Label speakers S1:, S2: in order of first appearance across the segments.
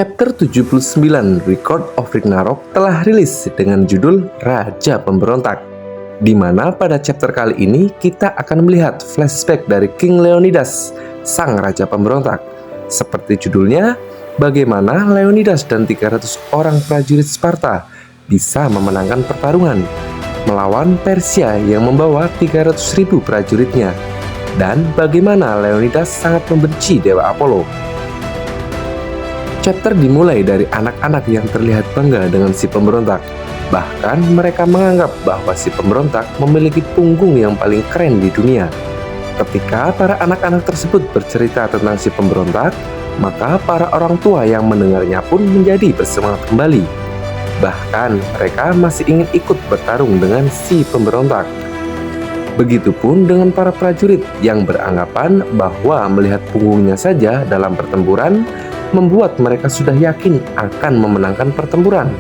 S1: Chapter 79 Record of Ragnarok telah rilis dengan judul Raja Pemberontak, di mana pada chapter kali ini kita akan melihat flashback dari King Leonidas, sang Raja Pemberontak. Seperti judulnya, bagaimana Leonidas dan 300 orang prajurit Sparta bisa memenangkan pertarungan melawan Persia yang membawa 300.000 prajuritnya, dan bagaimana Leonidas sangat membenci Dewa Apollo. Chapter dimulai dari anak-anak yang terlihat bangga dengan si pemberontak. Bahkan mereka menganggap bahwa si pemberontak memiliki punggung yang paling keren di dunia. Ketika para anak-anak tersebut bercerita tentang si pemberontak, maka para orang tua yang mendengarnya pun menjadi bersemangat kembali. Bahkan mereka masih ingin ikut bertarung dengan si pemberontak. Begitupun dengan para prajurit yang beranggapan bahwa melihat punggungnya saja dalam pertempuran membuat mereka sudah yakin akan memenangkan pertempuran,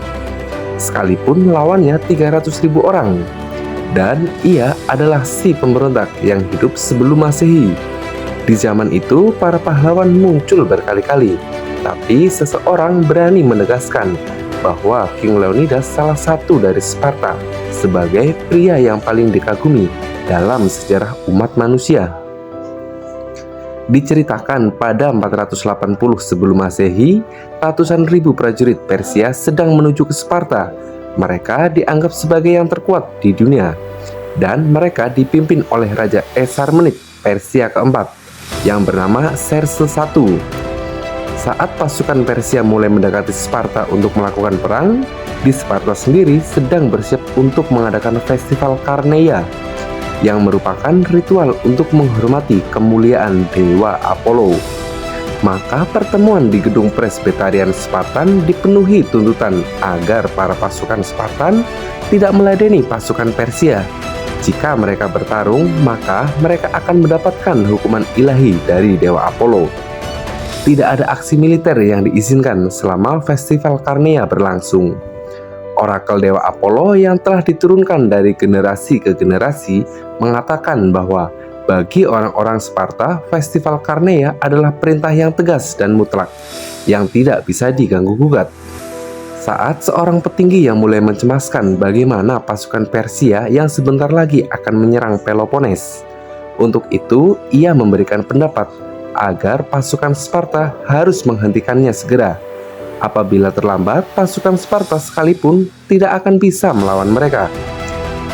S1: sekalipun lawannya 300.000 orang. Dan ia adalah si pemberontak yang hidup sebelum Masehi. Di zaman itu para pahlawan muncul berkali-kali, tapi seseorang berani menegaskan bahwa King Leonidas salah satu dari Sparta sebagai pria yang paling dikagumi dalam sejarah umat manusia. Diceritakan pada 480 sebelum Masehi, ratusan ribu prajurit Persia sedang menuju ke Sparta. Mereka dianggap sebagai yang terkuat di dunia, dan mereka dipimpin oleh Raja Esarmenid Persia keempat yang bernama Xerxes I. Saat pasukan Persia mulai mendekati Sparta untuk melakukan perang, di Sparta sendiri sedang bersiap untuk mengadakan festival Karneia, yang merupakan ritual untuk menghormati kemuliaan Dewa Apollo. Maka pertemuan di gedung Presbyterian Spartan dipenuhi tuntutan agar para pasukan Spartan tidak meladeni pasukan Persia. Jika mereka bertarung, maka mereka akan mendapatkan hukuman ilahi dari Dewa Apollo. Tidak ada aksi militer yang diizinkan selama festival Karneia berlangsung. Orakel Dewa Apollo yang telah diturunkan dari generasi ke generasi mengatakan bahwa bagi orang-orang Sparta, festival Karneia adalah perintah yang tegas dan mutlak, yang tidak bisa diganggu-gugat. Saat seorang petinggi yang mulai mencemaskan bagaimana pasukan Persia yang sebentar lagi akan menyerang Peloponnes. Untuk itu, ia memberikan pendapat agar pasukan Sparta harus menghentikannya segera. Apabila terlambat, pasukan Sparta sekalipun tidak akan bisa melawan mereka.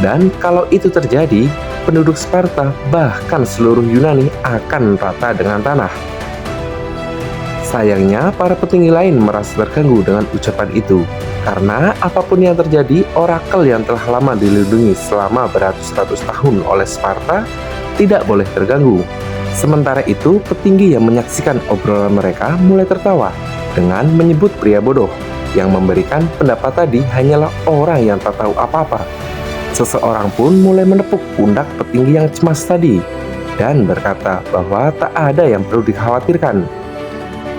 S1: Dan kalau itu terjadi, penduduk Sparta bahkan seluruh Yunani akan rata dengan tanah. Sayangnya, para petinggi lain merasa terganggu dengan ucapan itu, karena apapun yang terjadi, orakel yang telah lama dilindungi selama beratus-ratus tahun oleh Sparta tidak boleh terganggu. Sementara itu, petinggi yang menyaksikan obrolan mereka mulai tertawa dengan menyebut pria bodoh yang memberikan pendapat tadi hanyalah orang yang tak tahu apa-apa. Seseorang pun mulai menepuk pundak petinggi yang cemas tadi dan berkata bahwa tak ada yang perlu dikhawatirkan.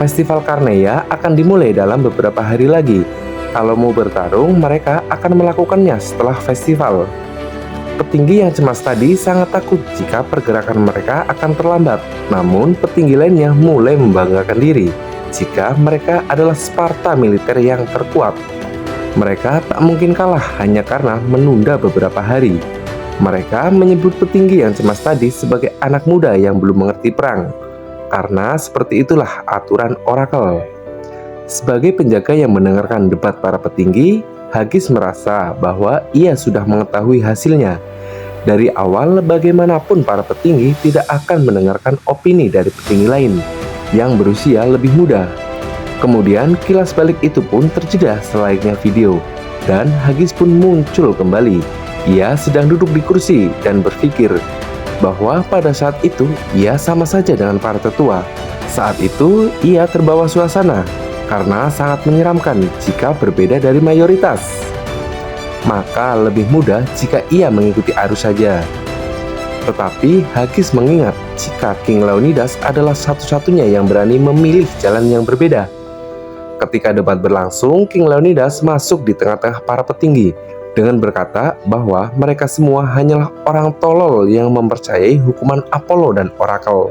S1: Festival Karneia akan dimulai dalam beberapa hari lagi. Kalau mau bertarung, mereka akan melakukannya setelah festival. Petinggi yang cemas tadi sangat takut jika pergerakan mereka akan terlambat. Namun petinggi lainnya mulai membanggakan diri jika mereka adalah Sparta militer yang terkuat. Mereka tak mungkin kalah hanya karena menunda beberapa hari. Mereka menyebut petinggi yang cemas tadi sebagai anak muda yang belum mengerti perang, karena seperti itulah aturan orakel. Sebagai penjaga yang mendengarkan debat para petinggi, Hagis merasa bahwa ia sudah mengetahui hasilnya. Dari awal, bagaimanapun para petinggi tidak akan mendengarkan opini dari petinggi lain yang berusia lebih muda. Kemudian kilas balik itu pun terjeda selayaknya video, dan Hagis pun muncul kembali. Ia sedang duduk di kursi dan berpikir bahwa pada saat itu ia sama saja dengan para tetua. Saat itu ia terbawa suasana karena sangat menyeramkan jika berbeda dari mayoritas. Maka lebih mudah jika ia mengikuti arus saja. Tetapi Hagis mengingat jika King Leonidas adalah satu-satunya yang berani memilih jalan yang berbeda. Ketika debat berlangsung, King Leonidas masuk di tengah-tengah para petinggi dengan berkata bahwa mereka semua hanyalah orang tolol yang mempercayai hukuman Apollo dan orakel.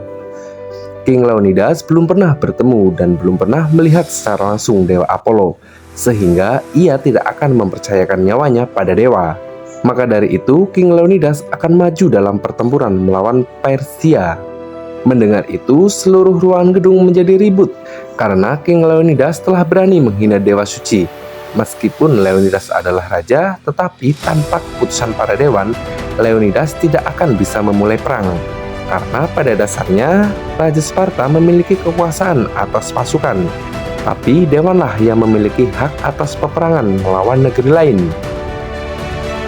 S1: King Leonidas belum pernah bertemu dan belum pernah melihat secara langsung Dewa Apollo, sehingga ia tidak akan mempercayakan nyawanya pada dewa. Maka dari itu, King Leonidas akan maju dalam pertempuran melawan Persia. Mendengar itu, seluruh ruangan gedung menjadi ribut karena King Leonidas telah berani menghina Dewa Suci. Meskipun Leonidas adalah raja, tetapi tanpa keputusan para dewan, Leonidas tidak akan bisa memulai perang. Karena pada dasarnya, Raja Sparta memiliki kekuasaan atas pasukan, tapi dewanlah yang memiliki hak atas peperangan melawan negeri lain.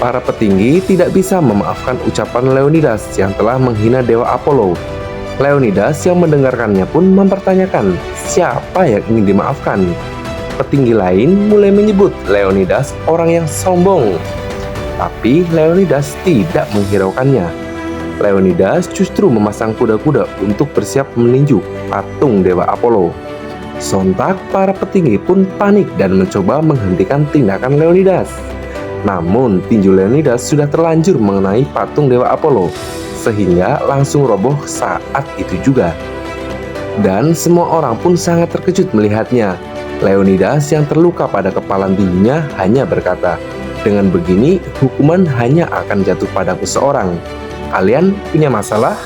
S1: Para petinggi tidak bisa memaafkan ucapan Leonidas yang telah menghina Dewa Apollo. Leonidas yang mendengarkannya pun mempertanyakan siapa yang ingin dimaafkan. Petinggi lain mulai menyebut Leonidas orang yang sombong, tapi Leonidas tidak menghiraukannya. Leonidas justru memasang kuda-kuda untuk bersiap meninju patung Dewa Apollo. Sontak para petinggi pun panik dan mencoba menghentikan tindakan Leonidas. Namun tinju Leonidas sudah terlanjur mengenai patung Dewa Apollo, sehingga langsung roboh saat itu juga. Dan semua orang pun sangat terkejut melihatnya. Leonidas yang terluka pada kepalan tinjunya hanya berkata, "Dengan begini, hukuman hanya akan jatuh padaku seorang. Kalian punya masalah?"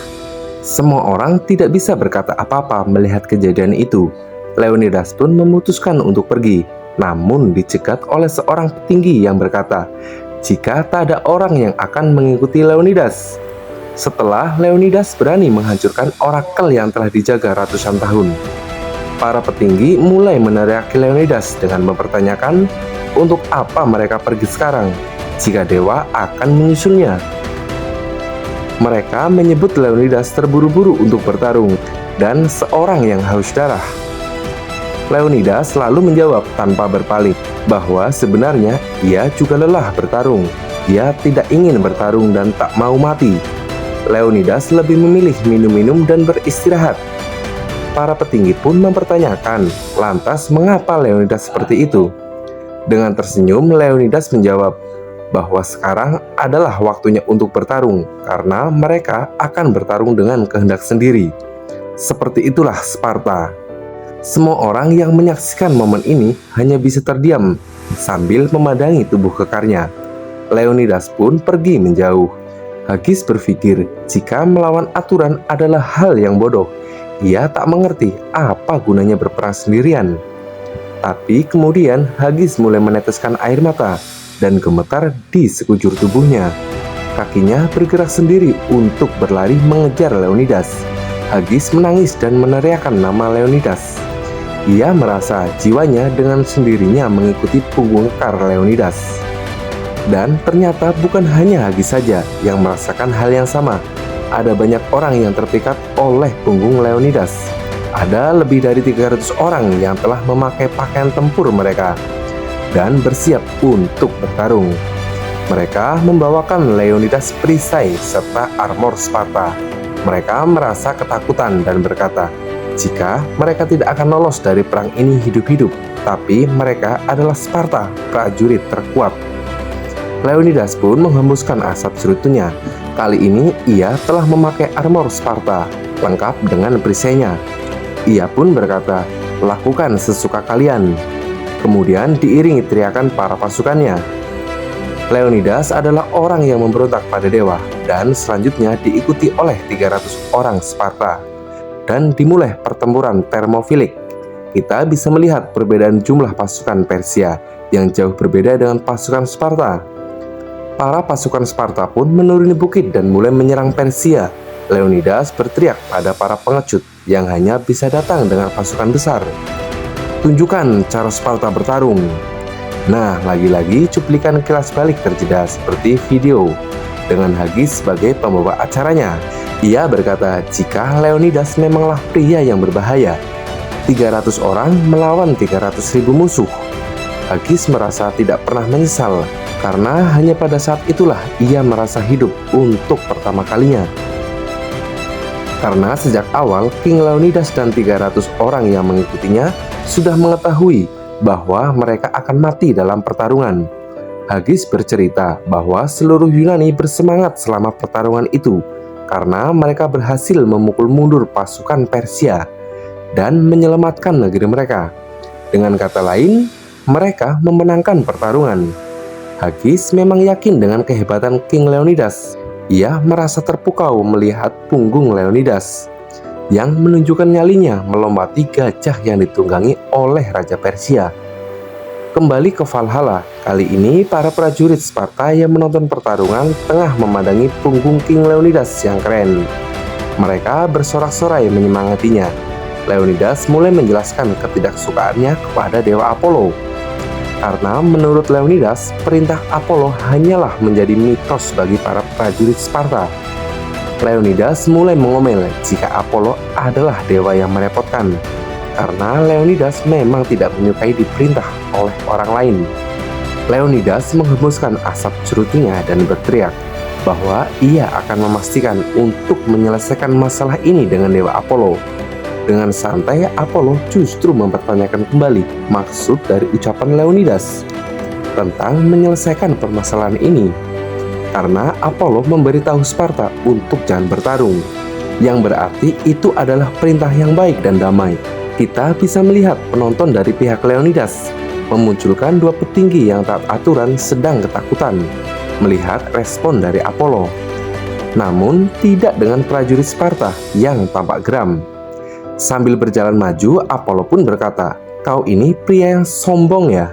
S1: Semua orang tidak bisa berkata apa-apa melihat kejadian itu. Leonidas pun memutuskan untuk pergi, namun dicegat oleh seorang petinggi yang berkata, jika tak ada orang yang akan mengikuti Leonidas. Setelah Leonidas berani menghancurkan orakel yang telah dijaga ratusan tahun, para petinggi mulai meneriaki Leonidas dengan mempertanyakan untuk apa mereka pergi sekarang jika dewa akan menyusulnya. Mereka menyebut Leonidas terburu-buru untuk bertarung dan seorang yang haus darah. Leonidas lalu menjawab tanpa berpaling bahwa sebenarnya ia juga lelah bertarung. Ia tidak ingin bertarung dan tak mau mati. Leonidas lebih memilih minum-minum dan beristirahat. Para petinggi pun mempertanyakan, lantas mengapa Leonidas seperti itu? Dengan tersenyum, Leonidas menjawab bahwa sekarang adalah waktunya untuk bertarung karena mereka akan bertarung dengan kehendak sendiri. Seperti itulah Sparta. Semua orang yang menyaksikan momen ini hanya bisa terdiam sambil memandangi tubuh kekarnya. Leonidas pun pergi menjauh. Hagis berpikir jika melawan aturan adalah hal yang bodoh. Ia tak mengerti apa gunanya berperang sendirian. Tapi kemudian Hagis mulai meneteskan air mata dan gemetar di sekujur tubuhnya. Kakinya bergerak sendiri untuk berlari mengejar Leonidas. Hagis menangis dan meneriakkan nama Leonidas. Ia merasa jiwanya dengan sendirinya mengikuti punggung kekar Leonidas. Dan ternyata bukan hanya Hagis saja yang merasakan hal yang sama. Ada banyak orang yang terpikat oleh punggung Leonidas. Ada lebih dari 300 orang yang telah memakai pakaian tempur mereka dan bersiap untuk bertarung. Mereka membawakan Leonidas perisai serta armor Sparta. Mereka merasa ketakutan dan berkata, jika mereka tidak akan lolos dari perang ini hidup-hidup, tapi mereka adalah Sparta, prajurit terkuat. Leonidas pun menghembuskan asap cerutunya. Kali ini ia telah memakai armor Sparta, lengkap dengan perisainya. Ia pun berkata, lakukan sesuka kalian. Kemudian diiringi teriakan para pasukannya. Leonidas adalah orang yang memberontak pada dewa dan selanjutnya diikuti oleh 300 orang Sparta. Dan dimulai pertempuran Thermopylae. Kita bisa melihat perbedaan jumlah pasukan Persia yang jauh berbeda dengan pasukan Sparta. Para pasukan Sparta pun menuruni bukit dan mulai menyerang Persia. Leonidas berteriak pada para pengecut yang hanya bisa datang dengan pasukan besar. Tunjukkan cara Sparta bertarung. Nah, lagi-lagi cuplikan kilas balik terjeda seperti video dengan Hagis sebagai pembawa acaranya. Ia berkata jika Leonidas memanglah pria yang berbahaya. 300 orang melawan 300.000 musuh. Hagis merasa tidak pernah menyesal karena hanya pada saat itulah ia merasa hidup untuk pertama kalinya. Karena sejak awal King Leonidas dan 300 orang yang mengikutinya sudah mengetahui bahwa mereka akan mati dalam pertarungan. Hagis bercerita bahwa seluruh Yunani bersemangat selama pertarungan itu karena mereka berhasil memukul mundur pasukan Persia dan menyelamatkan negeri mereka. Dengan kata lain, mereka memenangkan pertarungan. Hagis memang yakin dengan kehebatan King Leonidas. Ia merasa terpukau melihat punggung Leonidas yang menunjukkan nyalinya melompati gajah yang ditunggangi oleh Raja Persia. Kembali ke Valhalla, kali ini para prajurit Sparta yang menonton pertarungan tengah memandangi punggung King Leonidas yang keren. Mereka bersorak-sorai menyemangatinya. Leonidas mulai menjelaskan ketidaksukaannya kepada Dewa Apollo. Karena menurut Leonidas, perintah Apollo hanyalah menjadi mitos bagi para prajurit Sparta. Leonidas mulai mengomel jika Apollo adalah dewa yang merepotkan, karena Leonidas memang tidak menyukai diperintah oleh orang lain. Leonidas menghembuskan asap cerutinya dan berteriak bahwa ia akan memastikan untuk menyelesaikan masalah ini dengan Dewa Apollo. Dengan santai, Apollo justru mempertanyakan kembali maksud dari ucapan Leonidas tentang menyelesaikan permasalahan ini. Karena Apollo memberitahu Sparta untuk jangan bertarung, yang berarti itu adalah perintah yang baik dan damai. Kita bisa melihat penonton dari pihak Leonidas memunculkan dua petinggi yang taat aturan sedang ketakutan melihat respon dari Apollo. Namun tidak dengan prajurit Sparta yang tampak geram. Sambil berjalan maju, Apollo pun berkata, "Kau ini pria yang sombong ya.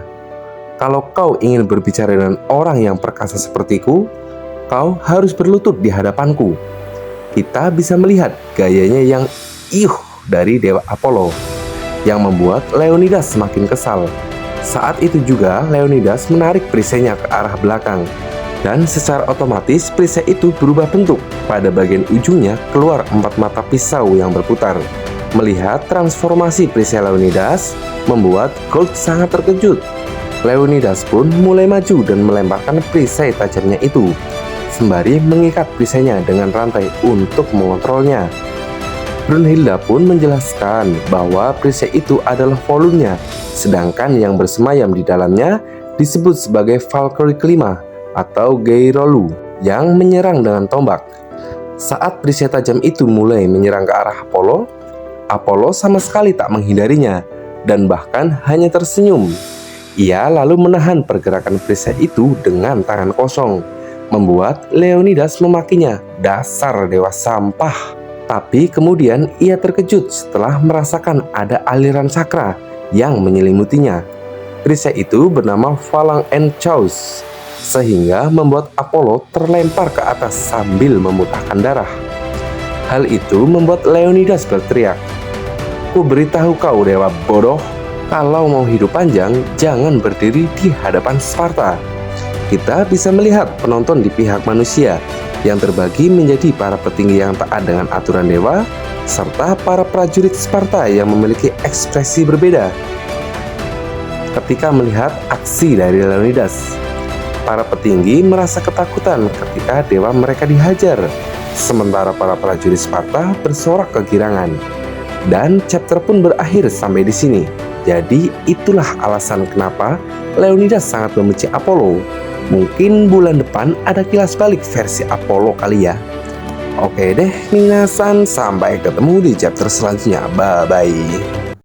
S1: Kalau kau ingin berbicara dengan orang yang perkasa sepertiku, kau harus berlutut di hadapanku." Kita bisa melihat gayanya yang dari Dewa Apollo yang membuat Leonidas semakin kesal. Saat itu juga Leonidas menarik perisainya ke arah belakang dan secara otomatis perisai itu berubah bentuk. Pada bagian ujungnya keluar 4 mata pisau yang berputar. Melihat transformasi perisai Leonidas membuat Gold sangat terkejut. Leonidas pun mulai maju dan melemparkan perisai tajamnya itu sembari mengikat perisainya dengan rantai untuk mengontrolnya. Brunhilda pun menjelaskan bahwa perisai itu adalah volumenya, sedangkan yang bersemayam di dalamnya disebut sebagai Valkyrie kelima atau Geirolu yang menyerang dengan tombak. Saat perisai tajam itu mulai menyerang ke arah Apollo, Apollo sama sekali tak menghindarinya dan bahkan hanya tersenyum. Ia lalu menahan pergerakan perisai itu dengan tangan kosong, membuat Leonidas memakinya dasar dewa sampah. Tapi kemudian ia terkejut setelah merasakan ada aliran sakra yang menyelimutinya. Perisai itu bernama Phalanx and Chaos, sehingga membuat Apollo terlempar ke atas sambil memuntahkan darah. Hal itu membuat Leonidas berteriak, "Ku beritahu kau dewa bodoh, kalau mau hidup panjang, jangan berdiri di hadapan Sparta." Kita bisa melihat penonton di pihak manusia yang terbagi menjadi para petinggi yang taat dengan aturan dewa, serta para prajurit Sparta yang memiliki ekspresi berbeda. Ketika melihat aksi dari Leonidas, para petinggi merasa ketakutan ketika dewa mereka dihajar, sementara para prajurit Sparta bersorak kegirangan. Dan chapter pun berakhir sampai di sini. Jadi itulah alasan kenapa Leonidas sangat membenci Apollo. Mungkin bulan depan ada kilas balik versi Apollo kali ya. Oke deh minasan, sampai ketemu di chapter selanjutnya. Bye bye.